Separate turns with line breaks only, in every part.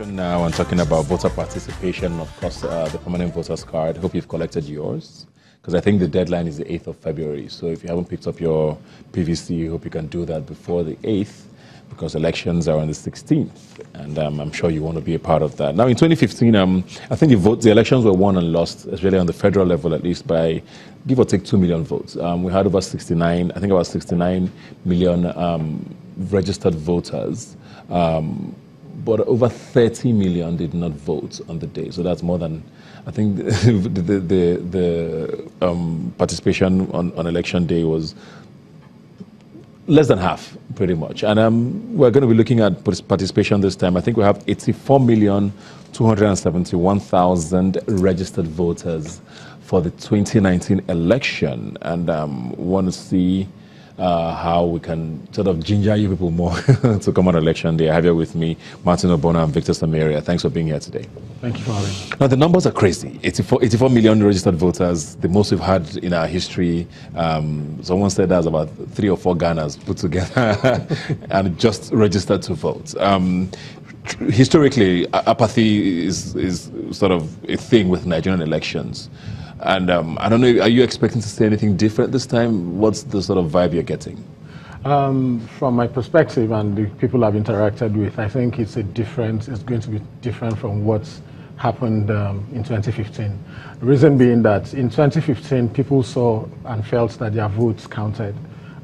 Rubbin now and talking about voter participation, of course, the permanent voters card. Hope you've collected yours, because I think the deadline is the 8th of February. So if you haven't picked up your PVC, hope you can do that before the 8th, because elections are on the 16th, and I'm sure you want to be a part of that. Now, in 2015, I think the elections were won and lost, especially on the federal level, at least by give or take 2 million votes. We had over 69, I think about 69 million registered voters, but over 30 million did not vote on the day. So that's more than, I think, the participation on election day was less than half, pretty much. And we're going to be looking at participation this time. I think we have 84,271,000 registered voters for the 2019 election. And want to see how we can sort of ginger you people more to come on election day. I have here with me Martin Obona and Victor Samaria. Thanks for being here today.
Thank you for having me.
Now, the numbers are crazy. 84 million registered voters, the most we've had in our history. Someone said that's about 3 or 4 Ghanas put together and just registered to vote. Historically, apathy is sort of a thing with Nigerian elections. And I don't know, are you expecting to see anything different this time? What's the sort of vibe you're getting?
From my perspective and the people I've interacted with, I think it's going to be different from what's happened in 2015. The reason being that in 2015, people saw and felt that their votes counted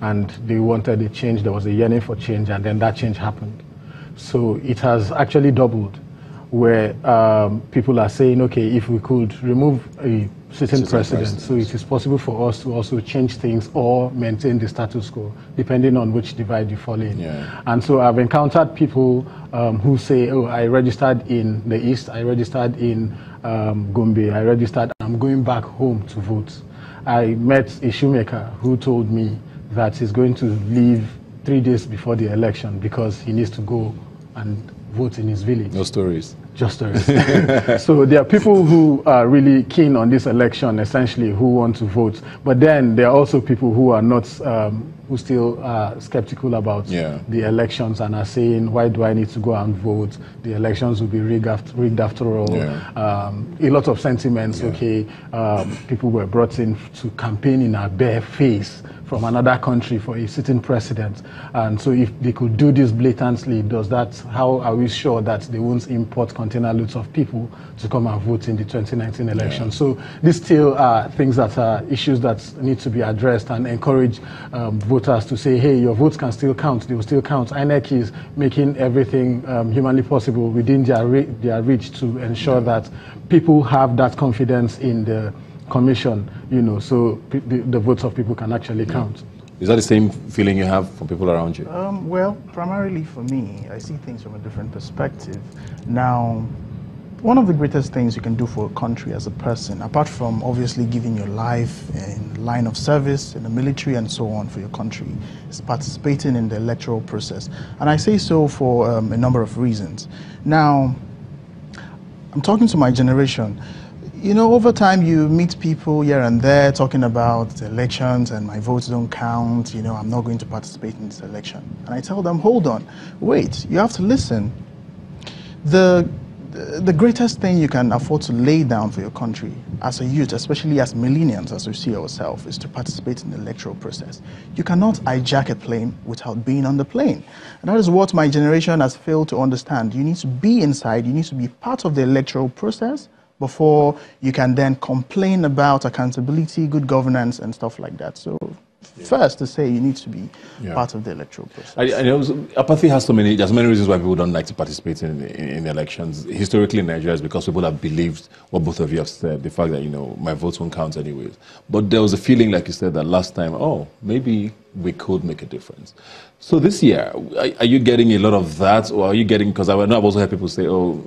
and they wanted a change. There was a yearning for change, and then that change happened. So it has actually doubled, where people are saying, okay, if we could remove a sitting president, so it is possible for us to also change things or maintain the status quo, depending on which divide you fall in. Yeah. And so I've encountered people who say, oh, I registered in the East, I registered in Gombe, I registered, I'm going back home to vote. I met a shoemaker who told me that he's going to leave 3 days before the election because he needs to go and vote in his village.
No stories.
Just stories. So there are people who are really keen on this election, essentially, who want to vote. But then there are also people who are not, who still are skeptical about the elections and are saying, why do I need to go and vote? The elections will be rigged after all. A lot of sentiments, people were brought in to campaign in a bare face from another country for a sitting president. And so if they could do this blatantly, how are we sure that they won't import container loads of people to come and vote in the 2019 election? So these still are things that are issues that need to be addressed, and encourage voters to say, hey, your votes can still count, they will still count. INEC is making everything humanly possible within their reach to ensure that people have that confidence in the commission, so the votes of people can actually count.
Is that the same feeling you have from people around you?
Well, primarily for me, I see things from a different perspective. Now, one of the greatest things you can do for a country as a person, apart from obviously giving your life in line of service, in the military and so on for your country, is participating in the electoral process. And I say so for a number of reasons. Now, I'm talking to my generation. Over time you meet people here and there talking about elections and my votes don't count, I'm not going to participate in this election. And I tell them, hold on, wait, you have to listen. The greatest thing you can afford to lay down for your country as a youth, especially as millennials, as we see ourselves, is to participate in the electoral process. You cannot hijack a plane without being on the plane. And that is what my generation has failed to understand. You need to be inside, you need to be part of the electoral process before you can then complain about accountability, good governance, and stuff like that. So first to say you need to be part of the electoral process.
I know apathy has there's many reasons why people don't like to participate in elections. Historically in Nigeria, it's because people have believed what both of you have said, the fact that, my votes won't count anyways. But there was a feeling, like you said, that last time, oh, maybe we could make a difference. So this year, are you getting a lot of that, or are you getting, because I know I've also heard people say, oh,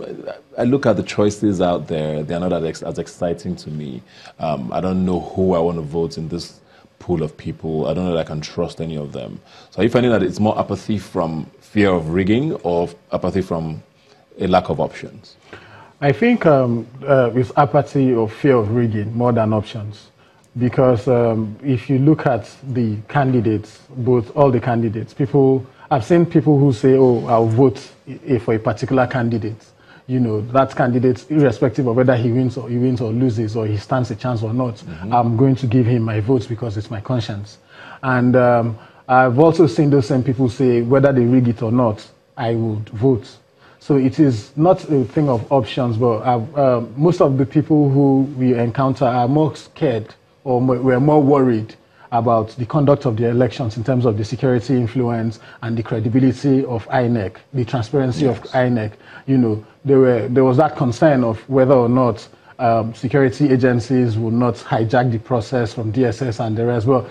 I look at the choices out there, they're not as exciting to me. I don't know who I want to vote in this pool of people. I don't know that I can trust any of them. So are you finding that it's more apathy from fear of rigging, or apathy from a lack of options?
I think it's apathy or fear of rigging more than options. Because if you look at the candidates, all the candidates, I've seen people who say, oh, I'll vote for a particular candidate, you know, that candidate, irrespective of whether he wins or loses or he stands a chance or not, I'm going to give him my votes because it's my conscience. And I've also seen those same people say whether they rig it or not, I would vote. So it is not a thing of options, but most of the people who we encounter are more scared or we're more worried about the conduct of the elections in terms of the security influence and the credibility of INEC, the transparency of INEC. You know, there was that concern of whether or not security agencies will not hijack the process from DSS and the rest. Well,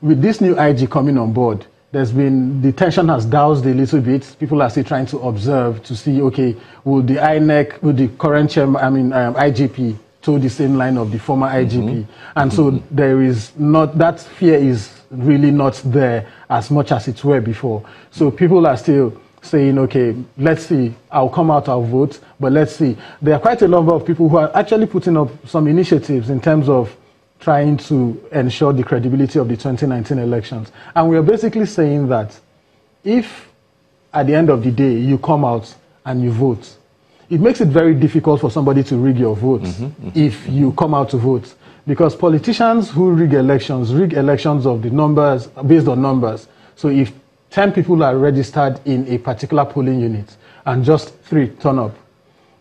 with this new IG coming on board, the tension has doused a little bit. People are still trying to observe to see, okay, will the INEC, will the current chairman, IGP, toe the same line of the former IGP? And so there is not, that fear is really not there as much as it were before. So people are still saying, okay, let's see, I'll come out, I'll vote, but let's see. There are quite a number of people who are actually putting up some initiatives in terms of trying to ensure the credibility of the 2019 elections. And we are basically saying that if at the end of the day you come out and you vote, it makes it very difficult for somebody to rig your vote if you come out to vote. Because politicians who rig elections of the numbers, based on numbers. So if 10 people are registered in a particular polling unit and just 3 turn up,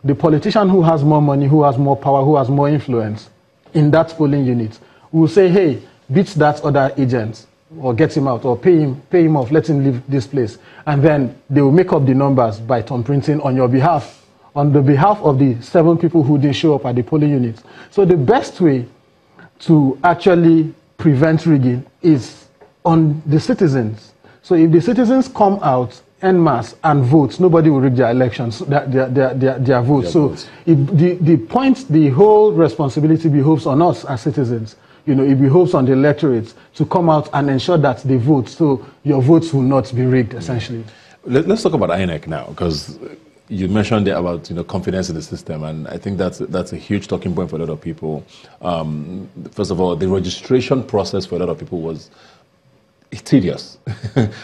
the politician who has more money, who has more power, who has more influence in that polling unit will say, hey, beat that other agent or get him out or pay him off, let him leave this place. And then they will make up the numbers by thumb printing on your behalf, on the behalf of the 7 people who didn't show up at the polling units. So the best way to actually prevent rigging is on the citizens. So if the citizens come out en masse and vote, nobody will rig their elections, their votes. So the whole responsibility behoves on us as citizens. You know, it behoves on the electorate to come out and ensure that they vote, so your votes will not be rigged, essentially.
Let's talk about INEC now, because you mentioned there about, you know, confidence in the system, and I think that's a huge talking point for a lot of people. First of all, the registration process for a lot of people was tedious.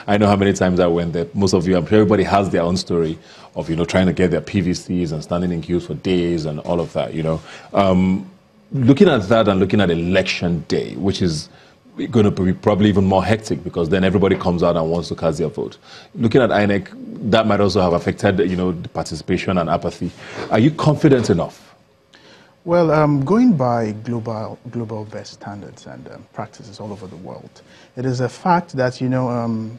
I know how many times I went there. Most of you, I'm sure everybody has their own story of, you know, trying to get their PVCs and standing in queues for days and all of that, you know. Looking at that and looking at election day, which is going to be probably even more hectic because then everybody comes out and wants to cast their vote. Looking at INEC, that might also have affected, you know, the participation and apathy. Are you confident enough?
Well, going by global best standards and practices all over the world, it is a fact that, you know,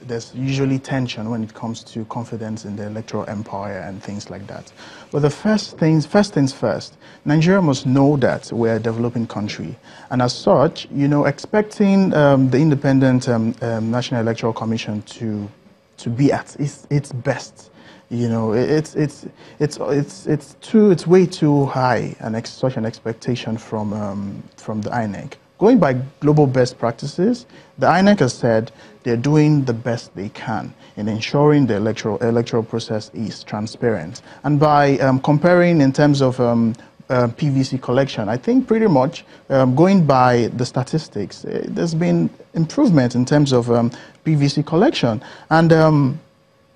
there's usually tension when it comes to confidence in the electoral empire and things like that. But the first things first, Nigeria must know that we're a developing country. And as such, you know, expecting the independent National Electoral Commission to be at its best, you know, it's way too high and such an expectation from the INEC. Going by global best practices, the INEC has said they're doing the best they can in ensuring the electoral process is transparent. And by comparing in terms of PVC collection, I think pretty much going by the statistics, there's been improvement in terms of PVC collection. And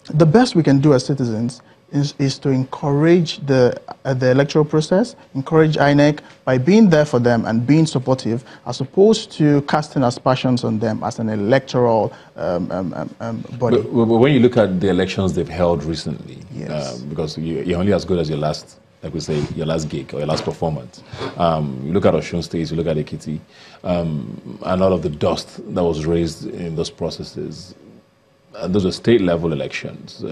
the best we can do as citizens is to encourage the electoral process, encourage INEC by being there for them and being supportive, as opposed to casting aspersions on them as an electoral body.
But when you look at the elections they've held recently,
yes.
Because you're only as good as your last, like we say, your last gig or your last performance. You look at Osun State, you look at Ekiti, and all of the dust that was raised in those processes. And those are state-level elections.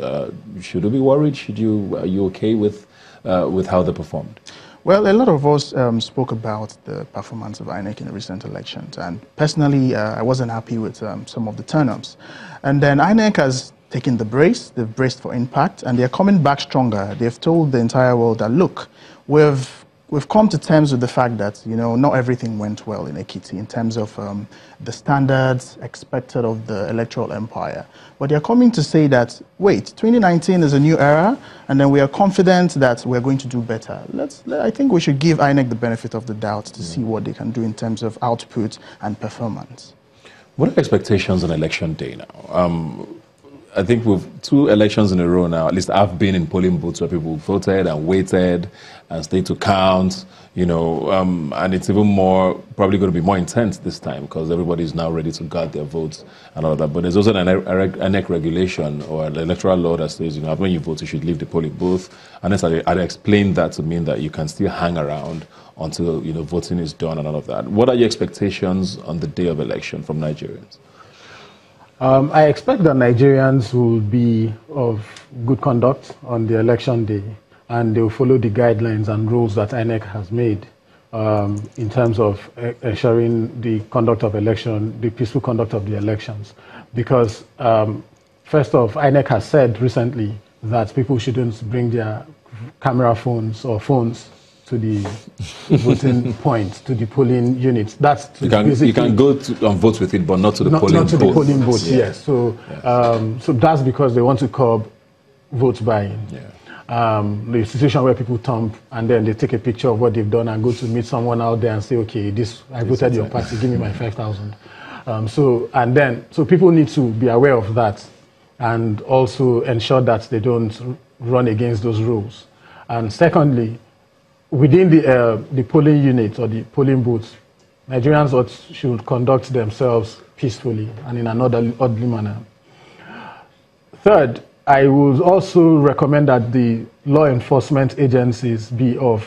Should we be worried? Are you okay with how they performed?
Well, a lot of us spoke about the performance of INEC in the recent elections, and personally, I wasn't happy with some of the turn-ups. And then INEC has taken the brace, they've braced for impact, and they're coming back stronger. They've told the entire world that, look, we've come to terms with the fact that, you know, not everything went well in Ekiti in terms of the standards expected of the electoral empire. But they're coming to say that, wait, 2019 is a new era, and then we are confident that we're going to do better. I think we should give INEC the benefit of the doubt to see what they can do in terms of output and performance.
What are expectations on election day now? I think with 2 elections in a row now, at least I've been in polling booths where people voted and waited and stayed to count, you know, and it's even more, probably going to be more intense this time because everybody's now ready to guard their votes and all that. But there's also an ENEC regulation or an electoral law that says, you know, when you vote, you should leave the polling booth. And I'd explained that to mean that you can still hang around until, you know, voting is done and all of that. What are your expectations on the day of election from Nigerians?
I expect that Nigerians will be of good conduct on the election day, and they will follow the guidelines and rules that INEC has made in terms of ensuring the conduct of election, the peaceful conduct of the elections. Because first off, INEC has said recently that people shouldn't bring their camera phones or phones to the voting point, to the polling units. That's
you can go to vote with it, but not to the polling booth.
Not to the polling booth, yes. So, so that's because they want to curb vote buying. Yeah. The situation where people thump and then they take a picture of what they've done and go to meet someone out there and say, okay, I voted your party, give me my 5,000. So people need to be aware of that and also ensure that they don't run against those rules. And secondly, within the polling unit or the polling booths, Nigerians should conduct themselves peacefully and in an orderly manner. Third, I would also recommend that the law enforcement agencies be of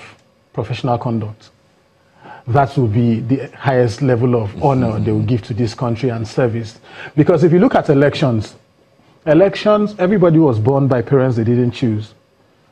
professional conduct. That will be the highest level of honor they will give to this country and service. Because if you look at elections, everybody was born by parents they didn't choose.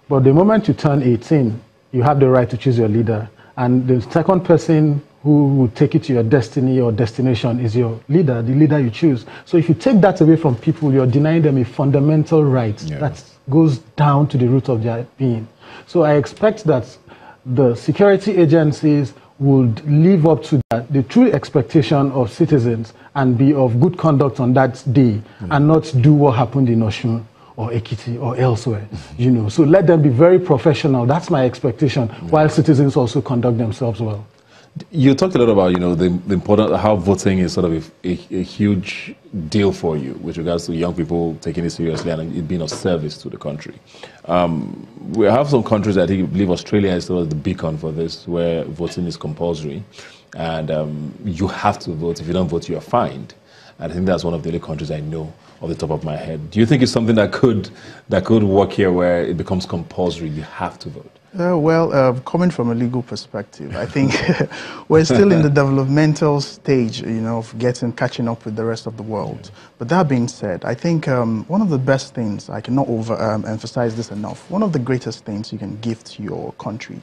But the moment you turn 18, you have the right to choose your leader. And the second person who will take you to your destiny or destination is your leader, the leader you choose. So if you take that away from people, you're denying them a fundamental right that goes down to the root of their being. So I expect that the security agencies would live up to that, the true expectation of citizens, and be of good conduct on that day, and not do what happened in Osun or Ekiti or elsewhere, you know. So let them be very professional. That's my expectation, while citizens also conduct themselves well.
You talked a lot about, you know, the important, how voting is sort of a huge deal for you with regards to young people taking it seriously and it being of service to the country. We have some countries, I believe Australia is sort of the beacon for this, where voting is compulsory and you have to vote. If you don't vote, you're fined. And I think that's one of the only countries I know off the top of my head. Do you think it's something that could work here, where it becomes compulsory, you have to vote?
Coming from a legal perspective, I think we're still in the developmental stage, you know, of catching up with the rest of the world. But that being said, I think one of the best things, I cannot emphasize this enough, one of the greatest things you can give to your country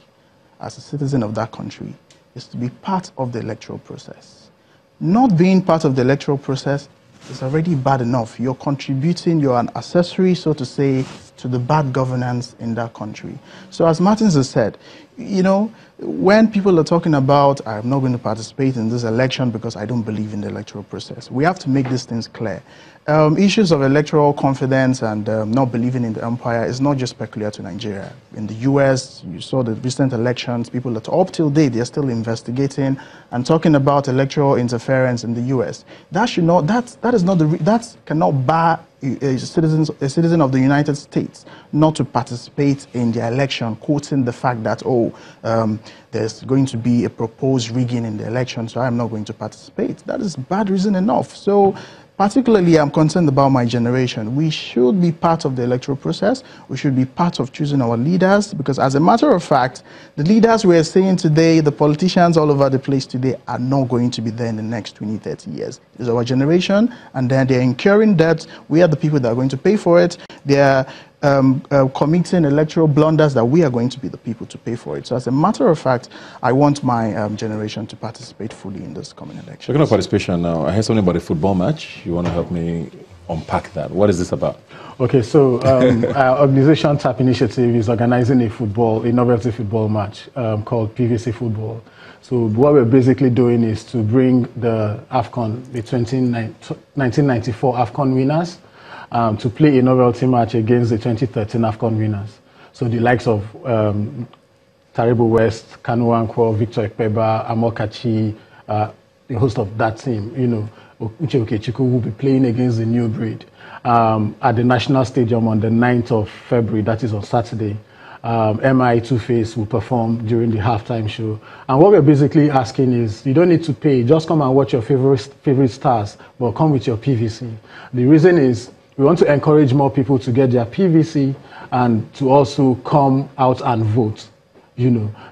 as a citizen of that country is to be part of the electoral process. Not being part of the electoral process is already bad enough. You're contributing, you're an accessory, so to say, to the bad governance in that country. So as Martins has said, you know, when people are talking about, I'm not going to participate in this election because I don't believe in the electoral process, we have to make these things clear. Issues of electoral confidence and not believing in the empire is not just peculiar to Nigeria. In the US, you saw the recent elections, people that up till date, they're still investigating and talking about electoral interference in the US. That should not, that cannot bar a citizen of the United States not to participate in the election, quoting the fact that, there's going to be a proposed rigging in the election, so I'm not going to participate. That is bad reason enough. So particularly, I'm concerned about my generation. We should be part of the electoral process. We should be part of choosing our leaders, because as a matter of fact, the leaders we are seeing today, the politicians all over the place today, are not going to be there in the next 20, 30 years. It's our generation, and then they're incurring debt. We are the people that are going to pay for it. They are committing electoral blunders that we are going to be the people to pay for it. So as a matter of fact, I want my generation to participate fully in this coming election.
Talking of participation now, I heard something about a football match. You want to help me unpack that? What is this about?
Okay, so our organization TAP Initiative is organizing a novelty football match called PVC Football. So what we're basically doing is to bring the AFCON, the 1994 AFCON winners, to play a novelty match against the 2013 AFCON winners. So the likes of Taribo West, Kanu Ankwo, Victor Ekpeba, Amokachi, the host of that team, you know, Uche Okechukwu will be playing against the new breed. at the National Stadium on the 9th of February, that is on Saturday. MI Two-Face will perform during the halftime show. And what we're basically asking is, you don't need to pay, just come and watch your favorite stars, but come with your PVC. The reason is, we want to encourage more people to get their PVC and to also come out and vote.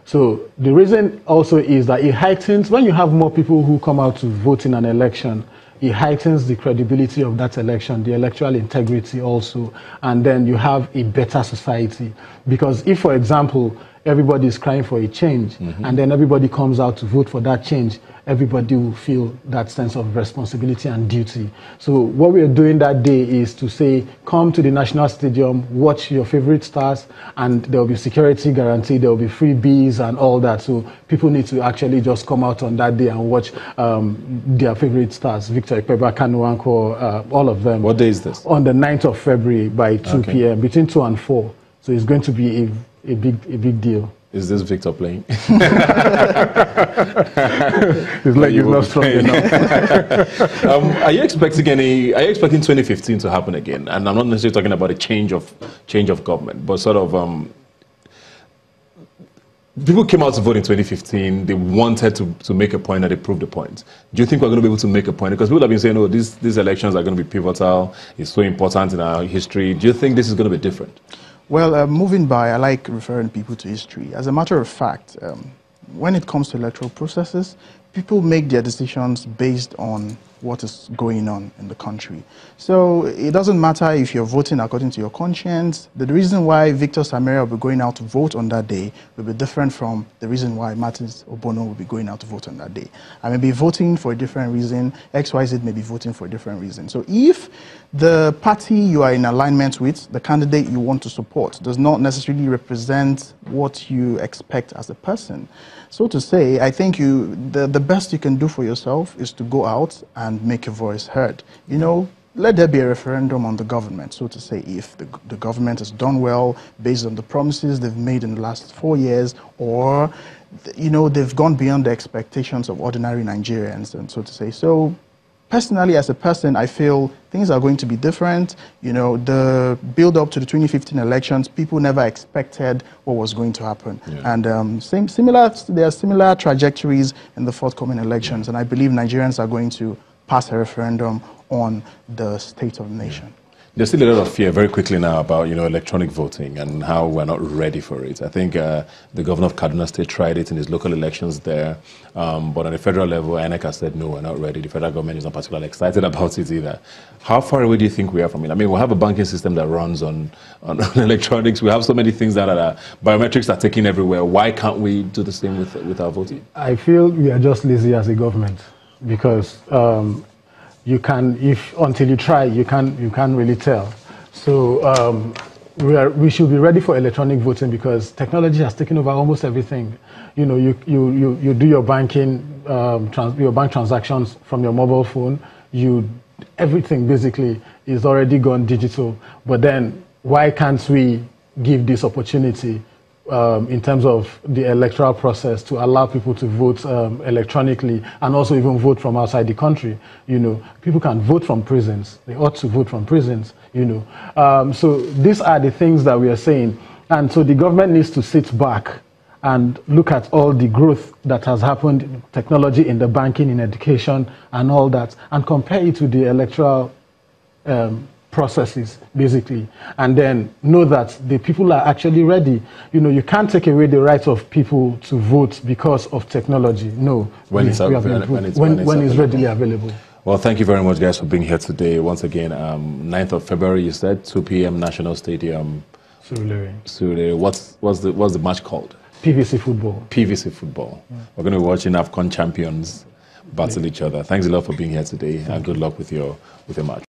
So the reason also is that it heightens, when you have more people who come out to vote in an election, it heightens the credibility of that election, the electoral integrity also, and then you have a better society. Because if, for example, everybody is crying for a change, and then everybody comes out to vote for that change, everybody will feel that sense of responsibility and duty. So what we are doing that day is to say, come to the National Stadium, watch your favorite stars, and there will be security guarantee, there will be free bees and all that. So people need to actually just come out on that day and watch their favorite stars, Victor Ekpeba, Kanu Anko, all of them.
What day is this?
On the 9th of February by 2 p.m., between 2 and 4. So it's going to be a big deal.
Is this Victor playing?
His leg is not strong enough.
Are you expecting 2015 to happen again? And I'm not necessarily talking about a change of government, but sort of people came out to vote in 2015. They wanted to make a point, and they proved the point. Do you think we're going to be able to make a point? Because people have been saying, oh, these elections are going to be pivotal. It's so important in our history. Do you think this is going to be different?
Well, moving by, I like referring people to history. As a matter of fact, when it comes to electoral processes, people make their decisions based on what is going on in the country. So it doesn't matter if you're voting according to your conscience. The reason why Victor Samaria will be going out to vote on that day will be different from the reason why Martins Obono will be going out to vote on that day. I may be voting for a different reason. XYZ may be voting for a different reason. So if the party you are in alignment with, the candidate you want to support, does not necessarily represent what you expect as a person, so to say, I think the best you can do for yourself is to go out and make your voice heard. Let there be a referendum on the government, so to say, if the government has done well based on the promises they've made in the last 4 years, or, they've gone beyond the expectations of ordinary Nigerians, and so to say. So, personally, as a person, I feel things are going to be different. The build-up to the 2015 elections, people never expected what was going to happen. Yeah. And there are similar trajectories in the forthcoming elections, and I believe Nigerians are going to pass a referendum on the state of the nation.
There's still a lot of fear very quickly now about, electronic voting and how we're not ready for it. I think the governor of Kaduna State tried it in his local elections there, but on the federal level, INEC has said, no, we're not ready. The federal government is not particularly excited about it either. How far away do you think we are from it? I mean, we have a banking system that runs on electronics. We have so many things that are biometrics are taken everywhere. Why can't we do the same with our voting?
I feel we are just lazy as a government because until you try, you can't really tell. So we should be ready for electronic voting because technology has taken over almost everything. You do your banking, your bank transactions from your mobile phone. Everything basically is already gone digital. But then why can't we give this opportunity in terms of the electoral process to allow people to vote electronically and also even vote from outside the country? People can vote from prisons. They ought to vote from prisons, So these are the things that we are saying. And so the government needs to sit back and look at all the growth that has happened in technology, in the banking, in education, and all that, and compare it to the electoral processes, basically, and then know that the people are actually ready. You can't take away the rights of people to vote because of technology. No,
when it's
readily available.
Well, thank you very much, guys, for being here today. Once again, 9th of February, you said, 2 p.m. National Stadium. Surulere. What's the match called?
PVC football.
PVC football. Yeah. We're going to be watching AFCON champions battle each other. Thanks a lot for being here today, and good luck with your match.